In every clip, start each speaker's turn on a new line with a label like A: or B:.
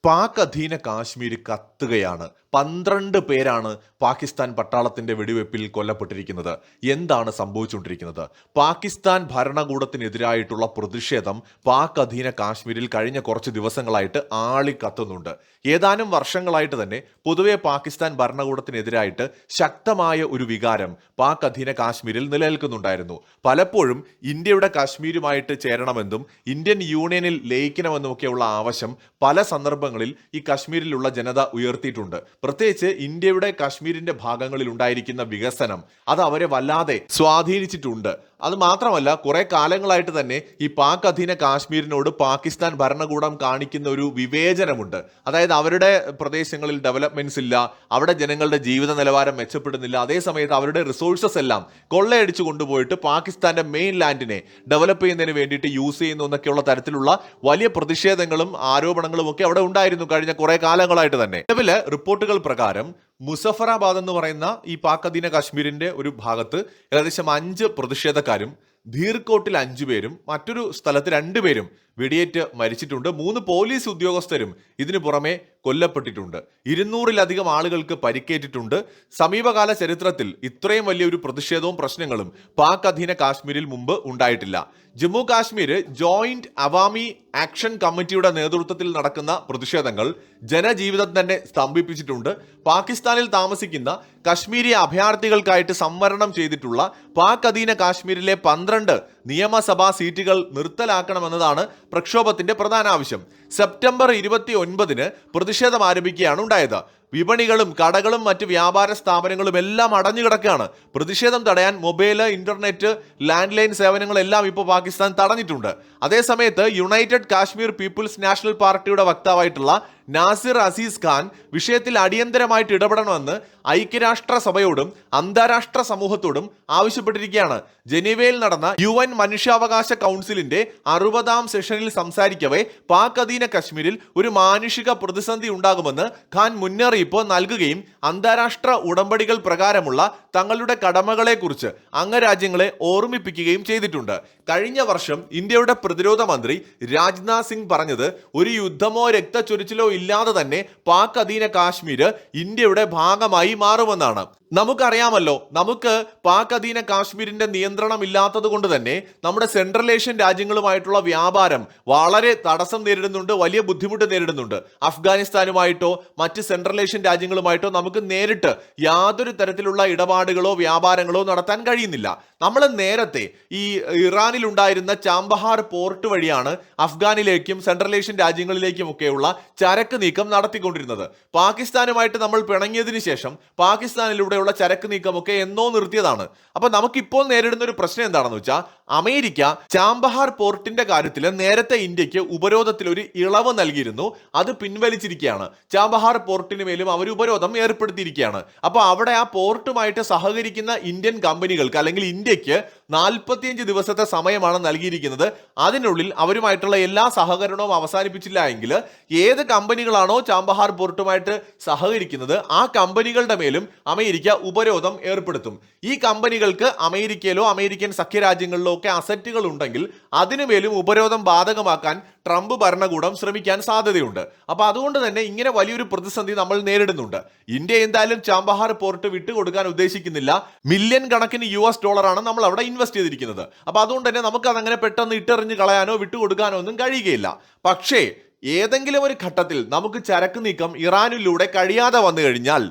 A: പാക് അധീന കാശ്മീർ കത്തുകയാണ്. 12 പേരാണ് പാകിസ്ഥാൻ പട്ടാളത്തിന്റെ വെടിവെപ്പിൽ കൊല്ലപ്പെട്ടിരിക്കുന്നത്. എന്താണ് സംഭവിച്ചുകൊണ്ടിരിക്കുന്നത്? പാകിസ്ഥാൻ ഭരണകൂടത്തിനെതിരായിട്ടുള്ള പ്രതിഷേധം പാക് അധീന കാശ്മീരിൽ കഴിഞ്ഞ കുറച്ച് ദിവസങ്ങളായിട്ട് ആളിക്കത്തുന്നുണ്ട്. ഏതാനും വർഷങ്ങളായിട്ട് തന്നെ പൊതുവെ പാകിസ്ഥാൻ ഭരണകൂടത്തിനെതിരായിട്ട് ശക്തമായ ഒരു വികാരം പാക് അധീന കാശ്മീരിൽ നിലനിൽക്കുന്നുണ്ടായിരുന്നു. പലപ്പോഴും ഇന്ത്യയുടെ കാശ്മീരുമായിട്ട് ചേരണമെന്നും ഇന്ത്യൻ യൂണിയനിൽ ലയിക്കണമെന്നുമൊക്കെയുള്ള ആവശ്യം പല സന്ദർഭങ്ങളിൽ ഈ കാശ്മീരിലുള്ള ജനത ഉയർത്തിയിട്ടുണ്ട്. പ്രത്യേകിച്ച് ഇന്ത്യയുടെ കാശ്മീരിന്റെ ഭാഗങ്ങളിൽ ഉണ്ടായിരിക്കുന്ന വികസനം അത് അവരെ വല്ലാതെ സ്വാധീനിച്ചിട്ടുണ്ട്. അത് മാത്രമല്ല, കുറെ കാലങ്ങളായിട്ട് തന്നെ ഈ പാക് അധീന കാശ്മീരിനോട് പാകിസ്ഥാൻ ഭരണകൂടം കാണിക്കുന്ന ഒരു വിവേചനമുണ്ട്. അതായത് അവരുടെ പ്രദേശങ്ങളിൽ ഡെവലപ്മെന്റ്സ് ഇല്ല, അവിടെ ജനങ്ങളുടെ ജീവിത നിലവാരം മെച്ചപ്പെടുന്നില്ല, അതേസമയത്ത് അവരുടെ റിസോഴ്സസ് എല്ലാം കൊള്ളയടിച്ചു കൊണ്ടുപോയിട്ട് പാകിസ്ഥാന്റെ മെയിൻ ലാൻഡിനെ ഡെവലപ്പ് ചെയ്യുന്നതിന് വേണ്ടിയിട്ട് യൂസ് ചെയ്യുന്നു എന്നൊക്കെയുള്ള തരത്തിലുള്ള വലിയ പ്രതിഷേധങ്ങളും ആരോപണങ്ങളും ഒക്കെ അവിടെ ഉണ്ടായിരുന്നു കഴിഞ്ഞ കുറെ കാലങ്ങളായിട്ട് തന്നെ. നിലവിലെ റിപ്പോർട്ടുകൾ പ്രകാരം മുസഫറാബാദ് എന്ന് പറയുന്ന ഈ പാക് അധീന കാശ്മീരിന്റെ ഒരു ഭാഗത്ത് ഏകദേശം 5 പ്രതിഷേധക്കാരും, ധീർകോട്ടിൽ 5 പേരും, മറ്റൊരു സ്ഥലത്ത് 2 പേരും വെടിയേറ്റ് മരിച്ചിട്ടുണ്ട്. 3 പോലീസ് ഉദ്യോഗസ്ഥരും ഇതിനു പുറമെ കൊല്ലപ്പെട്ടിട്ടുണ്ട്. 200-ലധികം ആളുകൾക്ക് പരിക്കേറ്റിട്ടുണ്ട്. സമീപകാല ചരിത്രത്തിൽ ഇത്രയും വലിയൊരു പ്രതിഷേധവും പ്രശ്നങ്ങളും പാക് അധീന കാശ്മീരിൽ മുമ്പ് ഉണ്ടായിട്ടില്ല. ജമ്മു കാശ്മീർ ജോയിന്റ് അവാമി ആക്ഷൻ കമ്മിറ്റിയുടെ നേതൃത്വത്തിൽ നടക്കുന്ന പ്രതിഷേധങ്ങൾ ജനജീവിതം തന്നെ സ്തംഭിപ്പിച്ചിട്ടുണ്ട്. പാകിസ്ഥാനിൽ താമസിക്കുന്ന കശ്മീരി അഭയാർത്ഥികൾക്കായിട്ട് സംവരണം ചെയ്തിട്ടുള്ള പാക് അധീന കാശ്മീരിലെ 12 നിയമസഭാ സീറ്റുകൾ നിർത്തലാക്കണമെന്നതാണ് പ്രക്ഷോഭത്തിന്റെ പ്രധാന ആവശ്യം. സെപ്റ്റംബർ 29-ന് പ്രതിഷേധം ആരംഭിക്കുകയാണ് ഉണ്ടായത്. വിപണികളും കടകളും മറ്റ് വ്യാപാര സ്ഥാപനങ്ങളും എല്ലാം അടഞ്ഞു കിടക്കുകയാണ്. പ്രതിഷേധം തടയാൻ മൊബൈൽ, ഇന്റർനെറ്റ്, ലാൻഡ് ലൈൻ സേവനങ്ങളെല്ലാം ഇപ്പോൾ പാകിസ്ഥാൻ തടഞ്ഞിട്ടുണ്ട്. അതേസമയത്ത് യുണൈറ്റഡ് കാശ്മീർ പീപ്പിൾസ് നാഷണൽ പാർട്ടിയുടെ വക്താവായിട്ടുള്ള നാസിർ അസീസ് ഖാൻ വിഷയത്തിൽ അടിയന്തരമായിട്ട് ഇടപെടണമെന്ന് ഐക്യരാഷ്ട്ര സഭയോടും അന്താരാഷ്ട്ര സമൂഹത്തോടും ആവശ്യപ്പെട്ടിരിക്കുകയാണ്. ജനീവയിൽ നടന്ന UN മനുഷ്യാവകാശ കൗൺസിലിന്റെ 60ാം സെഷനിൽ സംസാരിക്കവേ പാക് അധീന കശ്മീരിൽ ഒരു മാനുഷിക പ്രതിസന്ധി ഉണ്ടാകുമെന്ന് ഖാൻ മുന്നറിയിപ്പ് നൽകുകയും അന്താരാഷ്ട്ര ഉടമ്പടികൾ പ്രകാരമുള്ള തങ്ങളുടെ കടമകളെക്കുറിച്ച് അംഗരാജ്യങ്ങളെ ഓർമ്മിപ്പിക്കുകയും ചെയ്തിട്ടുണ്ട്. കഴിഞ്ഞ വർഷം ഇന്ത്യയുടെ പ്രതിരോധ മന്ത്രി രാജ്നാഥ് സിംഗ് പറഞ്ഞത് ഒരു യുദ്ധമോ രക്തച്ചൊരിച്ചിലോ ഇല്ലാതെ തന്നെ പാക് അധീന കാശ്മീർ ഇന്ത്യയുടെ ഭാഗമായി മാറുമെന്നാണ്. നമുക്കറിയാമല്ലോ, നമുക്ക് പാക് അധീന കാശ്മീരിന്റെ നിയന്ത്രണം ഇല്ലാത്തത് കൊണ്ട് തന്നെ നമ്മുടെ സെൻട്രൽ ഏഷ്യൻ രാജ്യങ്ങളുമായിട്ടുള്ള വ്യാപാരം വളരെ തടസ്സം നേരിടുന്നുണ്ട്, വലിയ ബുദ്ധിമുട്ട് നേരിടുന്നുണ്ട്. അഫ്ഗാനിസ്ഥാനുമായിട്ടോ മറ്റ് സെൻട്രൽ ഏഷ്യൻ രാജ്യങ്ങളുമായിട്ടോ നമുക്ക് നേരിട്ട് യാതൊരു തരത്തിലുള്ള ഇടപാടുകളോ വ്യാപാരങ്ങളോ നടത്താൻ കഴിയുന്നില്ല. നമ്മൾ നേരത്തെ ഈ ഇറാനിൽ ഉണ്ടായിരുന്ന ചാമ്പഹാർ പോർട്ട് വഴിയാണ് അഫ്ഗാനിലേക്കും സെൻട്രൽ ഏഷ്യൻ രാജ്യങ്ങളിലേക്കും ഒക്കെയുള്ള ചരക്ക് നീക്കം നടത്തിക്കൊണ്ടിരുന്നത്. പാകിസ്ഥാനുമായിട്ട് നമ്മൾ പിണങ്ങിയതിനു ശേഷം പാകിസ്ഥാനിലൂടെയുള്ള ചരക്ക് നീക്കമൊക്കെ എന്നോ നിർത്തിയതാണ്. അപ്പൊ നമുക്കിപ്പോൾ നേരിടുന്ന ഒരു പ്രശ്നം എന്താണെന്ന് വെച്ചാൽ, അമേരിക്ക ചാമ്പഹാർ പോർട്ടിന്റെ കാര്യത്തിൽ നേരത്തെ ഇന്ത്യക്ക് ഉപരോധത്തിൽ ഒരു ഇളവ് നൽകിയിരുന്നു, അത് പിൻവലിച്ചിരിക്കുകയാണ്. ചാമ്പഹാർ പോർട്ടിന് മേലും അവർ ഉപരോധം ഏർപ്പെടുത്തിയിരിക്കുകയാണ്. അപ്പൊ അവിടെ ആ പോർട്ടുമായിട്ട് സഹകരിക്കുന്ന ഇന്ത്യൻ കമ്പനികൾക്ക് അല്ലെങ്കിൽ ഇന്ത്യക്ക് 45 ദിവസത്തെ സമയമാണ് നൽകിയിരിക്കുന്നത്. അതിനുള്ളിൽ അവരുമായിട്ടുള്ള എല്ലാ സഹകരണവും അവസാനിപ്പിച്ചില്ല എങ്കിൽ ഏത് കമ്പനികളാണോ ചാമ്പഹാർ പോർട്ടുമായിട്ട് സഹകരിക്കുന്നത് ആ കമ്പനികളുടെ മേലും അമേരിക്ക ഉപരോധം ഏർപ്പെടുത്തും. ഈ കമ്പനികൾക്ക് അമേരിക്കയിലോ അമേരിക്കൻ സഖ്യരാജ്യങ്ങളിലോ ഒക്കെ അസറ്റുകൾ ഉണ്ടെങ്കിൽ അതിനുമേലും ഉപരോധം ബാധകമാക്കാൻ ട്രംപ് ഭരണകൂടം ശ്രമിക്കാൻ സാധ്യതയുണ്ട്. അപ്പൊ അതുകൊണ്ട് തന്നെ ഇങ്ങനെ വലിയൊരു പ്രതിസന്ധി നമ്മൾ നേരിടുന്നുണ്ട്. ഇന്ത്യ എന്തായാലും ചാമ്പഹാർ പോർട്ട് വിട്ടുകൊടുക്കാൻ ഉദ്ദേശിക്കുന്നില്ല. മില്യൺ കണക്കിന് $ആണ് നമ്മൾ അവിടെ ഇൻവെസ്റ്റ് ചെയ്തിരിക്കുന്നത്. അപ്പൊ അതുകൊണ്ട് തന്നെ നമുക്ക് അതങ്ങനെ പെട്ടെന്ന് ഇട്ടെറിഞ്ഞ് കളയാനോ വിട്ടുകൊടുക്കാനോ ഒന്നും കഴിയുകയില്ല. പക്ഷേ ഏതെങ്കിലും ഒരു ഘട്ടത്തിൽ നമുക്ക് ചരക്ക് നീക്കം ഇറാനിലൂടെ കഴിയാതെ വന്നു കഴിഞ്ഞാൽ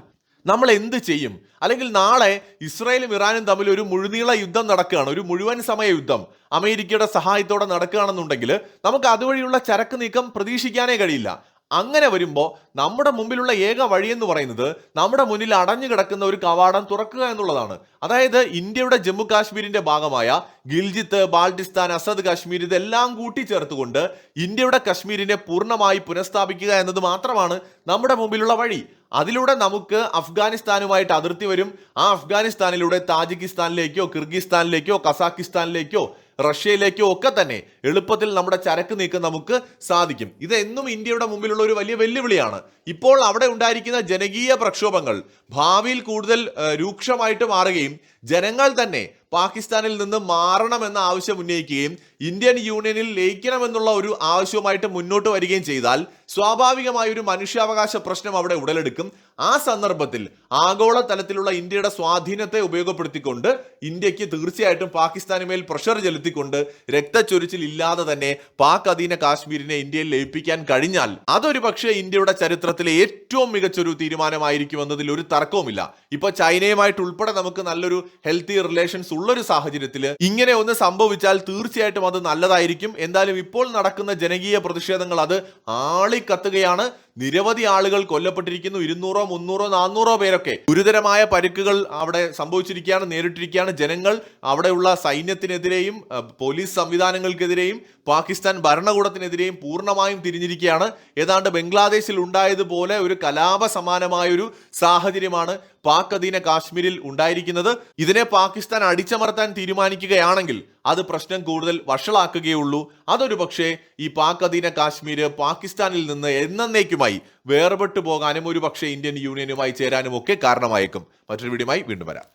A: നമ്മൾ എന്ത് ചെയ്യും? അല്ലെങ്കിൽ നാളെ ഇസ്രായേലും ഇറാനും തമ്മിൽ ഒരു മുഴുനീള യുദ്ധം നടക്കുകയാണ്, ഒരു മുഴുവൻ സമയ യുദ്ധം അമേരിക്കയുടെ സഹായത്തോടെ നടക്കുകയാണെന്നുണ്ടെങ്കിൽ നമുക്ക് അതുവഴിയുള്ള ചരക്ക് നീക്കം പ്രതീക്ഷിക്കാനേ കഴിയില്ല. അങ്ങനെ വരുമ്പോൾ നമ്മുടെ മുമ്പിലുള്ള ഏക വഴിയെന്ന് പറയുന്നത് നമ്മുടെ മുന്നിൽ അടഞ്ഞു കിടക്കുന്ന ഒരു കവാടം തുറക്കുക എന്നുള്ളതാണ്. അതായത് ഇന്ത്യയുടെ ജമ്മു കാശ്മീരിന്റെ ഭാഗമായ ഗിൽജിത്ത്, ബാൾട്ടിസ്ഥാൻ, അസദ് കാശ്മീർ ഇതെല്ലാം കൂട്ടിച്ചേർത്തുകൊണ്ട് ഇന്ത്യയുടെ കശ്മീരിനെ പൂർണ്ണമായി പുനഃസ്ഥാപിക്കുക എന്നത് മാത്രമാണ് നമ്മുടെ മുമ്പിലുള്ള വഴി. അതിലൂടെ നമുക്ക് അഫ്ഗാനിസ്ഥാനുമായിട്ട് അതിർത്തി വരും. ആ അഫ്ഗാനിസ്ഥാനിലൂടെ താജിക്കിസ്ഥാനിലേക്കോ കിർഗിസ്ഥാനിലേക്കോ കസാക്കിസ്ഥാനിലേക്കോ റഷ്യയിലേക്കോ ഒക്കെ തന്നെ എളുപ്പത്തിൽ നമ്മുടെ ചരക്ക് നീക്കം നമുക്ക് സാധിക്കും. ഇത് എന്നും ഇന്ത്യയുടെ മുമ്പിലുള്ള ഒരു വലിയ വെല്ലുവിളിയാണ്. ഇപ്പോൾ അവിടെ ഉണ്ടായിരിക്കുന്ന ജനകീയ പ്രക്ഷോഭങ്ങൾ ഭാവിയിൽ കൂടുതൽ രൂക്ഷമായിട്ട് മാറുകയും ജനങ്ങൾ തന്നെ പാകിസ്ഥാനിൽ നിന്ന് മാറണമെന്ന ആവശ്യം ഉന്നയിക്കുകയും ഇന്ത്യൻ യൂണിയനിൽ ലയിക്കണമെന്നുള്ള ഒരു ആവശ്യവുമായിട്ട് മുന്നോട്ട് വരികയും ചെയ്താൽ സ്വാഭാവികമായ ഒരു മനുഷ്യാവകാശ പ്രശ്നം അവിടെ ഉടലെടുക്കും. ആ സന്ദർഭത്തിൽ ആഗോള തലത്തിലുള്ള ഇന്ത്യയുടെ സ്വാധീനത്തെ ഉപയോഗപ്പെടുത്തിക്കൊണ്ട് ഇന്ത്യക്ക് തീർച്ചയായിട്ടും പാകിസ്ഥാന് മേൽ പ്രഷർ ചെലുത്തിക്കൊണ്ട് രക്തച്ചൊരിച്ചിൽ ഇല്ലാതെ തന്നെ പാക് അധീന കാശ്മീരിനെ ഇന്ത്യയിൽ ലയിപ്പിക്കാൻ കഴിഞ്ഞാൽ അതൊരു പക്ഷേ ഇന്ത്യയുടെ ചരിത്രത്തിലെ ഏറ്റവും മികച്ചൊരു തീരുമാനമായിരിക്കും എന്നതിൽ ഒരു തർക്കവുമില്ല. ഇപ്പൊ ചൈനയുമായിട്ട് ഉൾപ്പെടെ നമുക്ക് നല്ലൊരു ഹെൽത്തി റിലേഷൻസ് ഉള്ളൊരു സാഹചര്യത്തിൽ ഇങ്ങനെ ഒന്ന് സംഭവിച്ചാൽ തീർച്ചയായിട്ടും അത് നല്ലതായിരിക്കും. എന്തായാലും ഇപ്പോൾ നടക്കുന്ന ജനകീയ പ്രതിഷേധങ്ങൾ അത് ആളിക്കത്തുകയാണ്. നിരവധി ആളുകൾ കൊല്ലപ്പെട്ടിരിക്കുന്നു. 200, 300, 400 പേരൊക്കെ ഗുരുതരമായ പരിക്കുകൾ അവിടെ സംഭവിച്ചിരിക്കുകയാണ്, നേരിട്ടിരിക്കുകയാണ്. ജനങ്ങൾ അവിടെയുള്ള സൈന്യത്തിനെതിരെയും പോലീസ് സംവിധാനങ്ങൾക്കെതിരെയും പാകിസ്ഥാൻ ഭരണകൂടത്തിനെതിരെയും പൂർണ്ണമായും തിരിഞ്ഞിരിക്കുകയാണ്. ഏതാണ്ട് ബംഗ്ലാദേശിൽ ഉണ്ടായതുപോലെ ഒരു കലാപ സമാനമായ ഒരു സാഹചര്യമാണ് പാക് അധീന കാശ്മീരിൽ ഉണ്ടായിരിക്കുന്നത്. ഇതിനെ പാകിസ്ഥാൻ അടിച്ചമർത്താൻ തീരുമാനിക്കുകയാണെങ്കിൽ അത് പ്രശ്നം കൂടുതൽ വഷളാക്കുകയുള്ളൂ. അതൊരു പക്ഷേ ഈ പാക് അധീന കാശ്മീർ പാകിസ്ഥാനിൽ നിന്ന് എന്നേക്കുമായി വേർപെട്ടു പോകാനും ഒരു പക്ഷേ ഇന്ത്യൻ യൂണിയനുമായി ചേരാനും ഒക്കെ കാരണമായേക്കും. മറ്റൊരു വീഡിയോയുമായി വീണ്ടും വരാം.